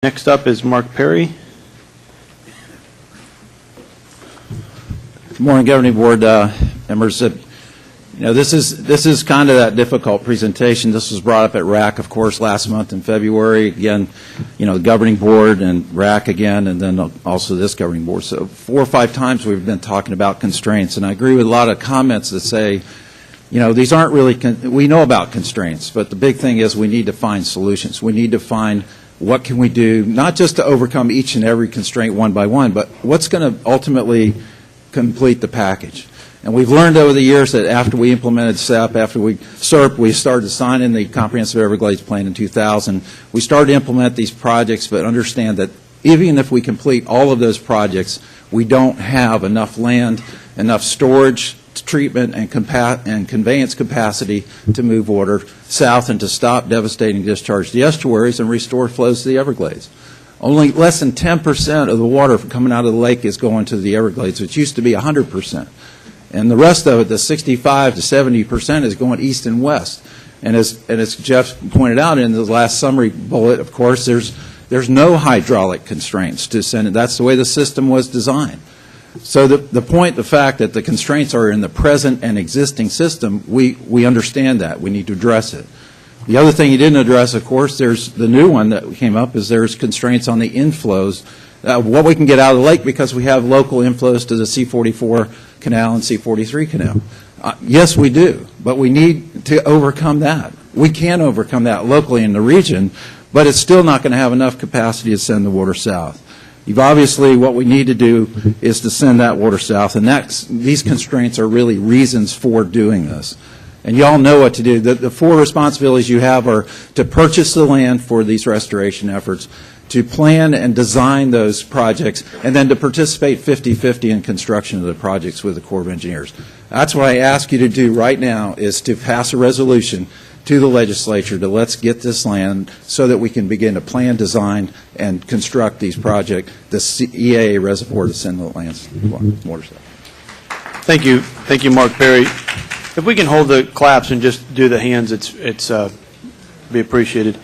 Next up is Mark Perry. Good morning, Governing Board members. This is kind of that difficult presentation. This was brought up at RAC, of course, last month in February. Again, the Governing Board and RAC again, and then also this Governing Board. So 4 or 5 times we've been talking about constraints, and I agree with a lot of comments that say, these aren't really, we know about constraints, but the big thing is we need to find solutions. We need to find what can we do, not just to overcome each and every constraint one by one, but what's going to ultimately complete the package. And we've learned over the years that after we implemented SEP, SERP, we started signing the Comprehensive Everglades Plan in 2000. We started to implement these projects, but understand that even if we complete all of those projects, we don't have enough land, enough storage, treatment, and conveyance capacity to move water south and to stop devastating discharge to the estuaries and restore flows to the Everglades. Only less than 10% of the water coming out of the lake is going to the Everglades, which used to be 100%. And the rest of it, the 65 to 70%, is going east and west. And as Jeff pointed out in the last summary bullet, of course, there's no hydraulic constraints to send it. That's the way the system was designed. So the fact that the constraints are in the present and existing system, we understand that. We need to address it. The other thing you didn't address, of course, there's the new one that came up, is there's constraints on the inflows, what we can get out of the lake, because we have local inflows to the C-44 canal and C-43 canal. Yes, we do, but we need to overcome that. We can overcome that locally in the region, but it's still not going to have enough capacity to send the water south. Obviously, what we need to do is to send that water south, and these constraints are really reasons for doing this. And you all know what to do. The 4 responsibilities you have are to purchase the land for these restoration efforts, to plan and design those projects, and then to participate 50-50 in construction of the projects with the Corps of Engineers. That's what I ask you to do right now, is to pass a resolution to the legislature to let's get this land so that we can begin to plan, design, and construct these projects, the EAA reservoir to send the lands water south. Thank you, Mark Perry. If we can hold the claps and just do the hands, it's be appreciated.